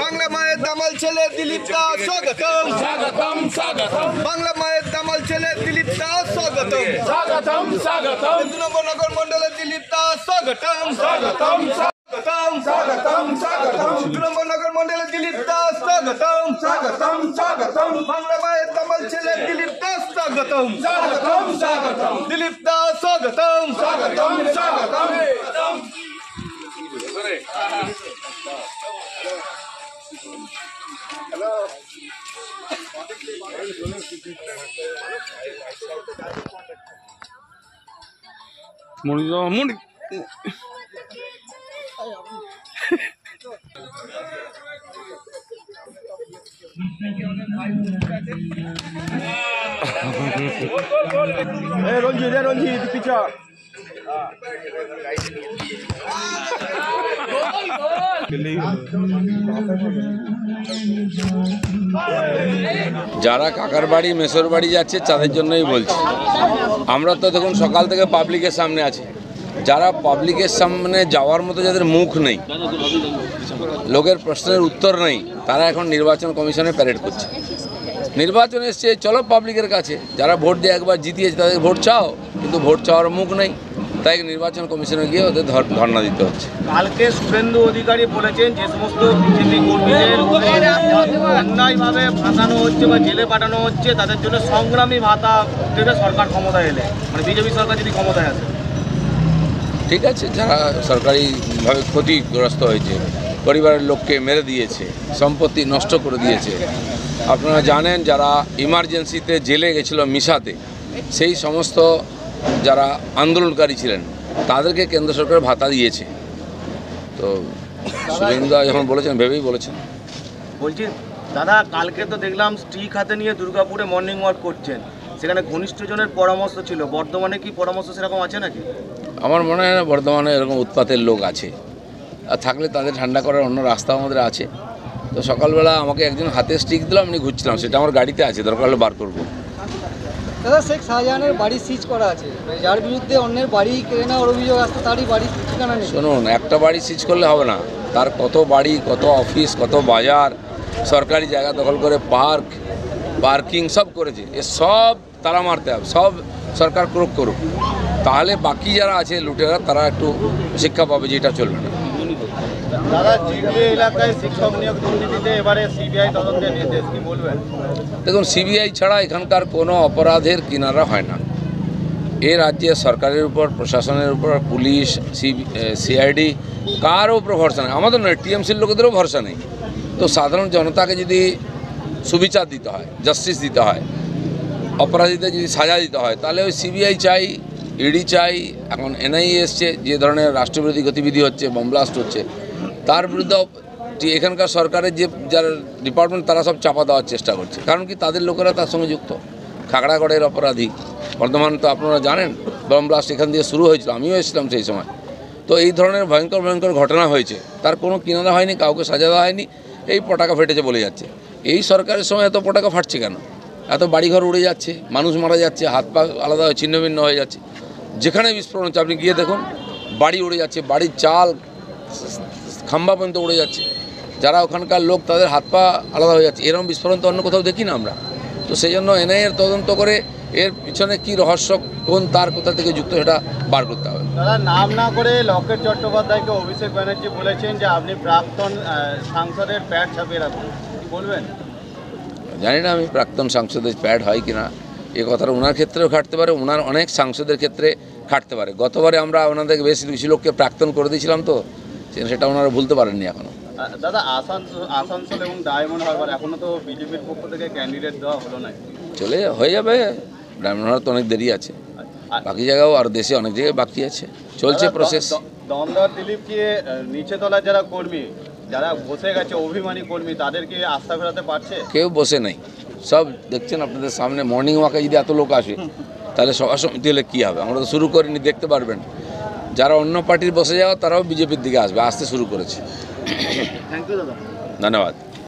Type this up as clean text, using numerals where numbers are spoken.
বাংলা মায়ের দামাল ছেলে দিলীপ দাস স্বাগতম স্বাগতম স্বাগতম বাংলা মায়ের দামাল ছেলে দিলীপ দাস স্বাগতম স্বাগতম স্বাগতম 2 নম্বর নগর মন্ডলের দিলীপ দাস স্বাগতম স্বাগতম স্বাগতম স্বাগতম স্বাগতম 2 নম্বর নগর মন্ডলের দিলীপ দাস স্বাগতম স্বাগতম স্বাগতম বাংলা মায়ের দামাল ছেলে দিলীপ দাস স্বাগতম স্বাগতম স্বাগতম দিলীপ দাস স্বাগতম স্বাগতম স্বাগতম রঞ্জিত পিছা যারা কাকার বাড়ি মেসোর বাড়ি যাচ্ছে তাদের জন্যই বলছি। আমরা তো দেখুন সকাল থেকে পাবলিকের সামনে আছি, যারা পাবলিকের সামনে যাওয়ার মতো যাদের মুখ নেই, লোকের প্রশ্নের উত্তর নেই, তারা এখন নির্বাচন কমিশনে প্যারেড করছে। নির্বাচন এসছে, চলো পাবলিকের কাছে, যারা ভোট দিয়ে একবার জিতিয়েছে তাদের ভোট চাও, কিন্তু ভোট চাওয়ার মুখ নেই, তাই নির্বাচন কমিশনে গিয়ে ওদের ধর্ণা দিতে হচ্ছে। কালকে শুভেন্দু অধিকারী বলেছেন যে সমস্ত বিজেপি কর্মীদের অন্যায়ভাবে ফাঁসানো হচ্ছে বা জেলে পাঠানো হচ্ছে, তাদের জন্য সংগ্রামী ভাতা দেবে সরকার ক্ষমতায় এলে, মানে বিজেপি সরকার যদি ক্ষমতায় আসে। ঠিক আছে, যারা সরকারিভাবে ক্ষতিগ্রস্ত হয়েছে, পরিবারের লোককে মেরে দিয়েছে, সম্পত্তি নষ্ট করে দিয়েছে, আপনারা জানেন যারা ইমার্জেন্সিতে জেলে গেছিল মিশাতে, সেই সমস্ত যারা আন্দোলনকারী ছিলেন তাদেরকে কেন্দ্র সরকার ভাতা দিয়েছে। তো শুভেন্দু যখন বলেছেন ভেবেই বলেছেন। বলছি দাদা, কালকে তো দেখলাম স্টিক হাতে নিয়ে দুর্গাপুরে মর্নিং ওয়াক করছেন, সেখানে ঘনিষ্ঠজনের পরামর্শ ছিল, বর্তমানে কি পরামর্শ সেরকম আছে নাকি? আমার মনে হয় না বর্ধমানে এরকম উৎপাতের লোক আছে, আর থাকলে তাদের ঠান্ডা করার অন্য রাস্তা আমাদের আছে। তো সকালবেলা আমাকে একজন হাতে স্টিক দিল, আমি ঘুরছিলাম, সেটা আমার গাড়িতে আছে, দরকার হলে বার করবো। দাদা, শেখ শাহজাহানের বাড়ি সিজ করা আছে, যার বিরুদ্ধে অন্যের বাড়ি কেড়ে নেওয়ার অভিযোগ আসছে, তারই বাড়ি ঠিকানা নেই। শুনুন, একটা বাড়ি সিজ করলে হবে না, তার কত বাড়ি, কত অফিস, কত বাজার, সরকারি জায়গা দখল করে পার্কিং সব করেছে, এ সব তারা মারতে হবে, সব সরকার করুক, তাহলে বাকি যারা আছে লুটেরা তারা একটু শিক্ষা পাবে যে এটা চলবে না। দাদা, জিডিএ এলাকায় শিক্ষক নিয়োগ দুর্নীতিতে এবারে সিবিআই তদন্তের নির্দেশ, কি বলবেন? দেখুন, সিবিআই ছাড়া এখানকার কোনো অপরাধের কিনারা হয় না। এ রাজ্যে সরকারের উপর, প্রশাসনের উপর, পুলিশ, সিআইডি কারও উপর ভরসা নেই, আমাদের নয়, টিএমসির লোকেদেরও ভরসা নেই। তো সাধারণ জনতাকে যদি সুবিচার দিতে হয়, জাস্টিস দিতে হয়, অপরাধীদের যদি সাজা দিতে হয়, তাহলে ওই সিবিআই চাই, ইডি চাই, এখন এনআইএ এসছে, যে ধরনের রাষ্ট্রবিরোধী গতিবিধি হচ্ছে, বোম ব্লাস্ট হচ্ছে, তার বিরুদ্ধে এখানকার সরকারের যে যারা ডিপার্টমেন্ট তারা সব চাপা দেওয়ার চেষ্টা করছে, কারণ কি তাদের লোকেরা তার সঙ্গে যুক্ত। খাগড়াগড়ের অপরাধী, বর্ধমান তো আপনারা জানেন বোম ব্লাস্ট এখান দিয়ে শুরু হয়েছিল, আমিও এসেছিলাম সেই সময়। তো এই ধরনের ভয়ঙ্কর ঘটনা হয়েছে, তার কোনো কিনারা হয়নি, কাউকে সাজা দেওয়া হয়নি, এই পটাকা ফেটেছে বলে যাচ্ছে। এই সরকারের সময় এত পটাকা ফাটছে কেন? এত বাড়িঘর উড়ে যাচ্ছে, মানুষ মারা যাচ্ছে, হাত পা আলাদা হয়ে ছিন্ন ভিন্ন হয়ে যাচ্ছে, যেখানে বিস্ফোরণ হচ্ছে আপনি গিয়ে দেখুন, বাড়ি উড়ে যাচ্ছে, বাড়ির চাল খাম্বা পর্যন্ত উড়ে যাচ্ছে, যারা ওখানকার লোক তাদের হাত পা আলাদা হয়ে যাচ্ছে। এরকম বিস্ফোরণ তো অন্য কোথাও দেখি না আমরা। তো সেই জন্য এনআইএর তদন্ত করে এর পিছনে কী রহস্য, কোন তার কোথা থেকে যুক্ত, সেটা বার করতে হবে। দাদা, নাম না করে লকেট চট্টোপাধ্যায়কে অভিষেক ব্যানার্জি বলেছেন যে আপনি প্রাক্তন সাংসদের প্যাড ছাপিয়ে রাখুন, কি বলবেন? জানি না আমি প্রাক্তন সাংসদের প্যাড হয় কিনা, এ কথাটা ওনার ক্ষেত্রেও খাটতে পারে, ওনার অনেক সাংসদের ক্ষেত্রে খাটতে পারে। গতবারে আমরা ওনাদের বেশি লোককে প্রাক্তন করে দিয়েছিলাম, তো সেটা ওনারা ভুলতে পারেননি এখনও। দাদা, আসানসোল এবং ডায়মন্ড হারবার এখনও তো বিজেপির পক্ষ থেকে ক্যান্ডিডেট দেওয়া হলো না, হয়ে যাবে। ডায়মন্ড হারবার তো অনেক দেরি আছে, বাকি জায়গাও আর দেশে অনেক জায়গায় বাকি আছে, চলছে প্রসেস। দমদর দিলীপকে নিচে তলার যারা কর্মী, যারা বসে গেছে অভিমানী কর্মী, তাদেরকে আস্থা ফেরাতে পারছে? কেউ বসে নেই, সব দেখছেন আপনাদের সামনে। মর্নিং ওয়াকে যদি এত লোক আসে, তাহলে সভা সমিতি হলে কী হবে? আমরা তো শুরু করিনি, দেখতে পারবেন। যারা অন্য পার্টির বসে যাওয়া তারাও বিজেপির দিকে আসবে, আসতে শুরু করেছে। থ্যাংক ইউ দাদা, ধন্যবাদ।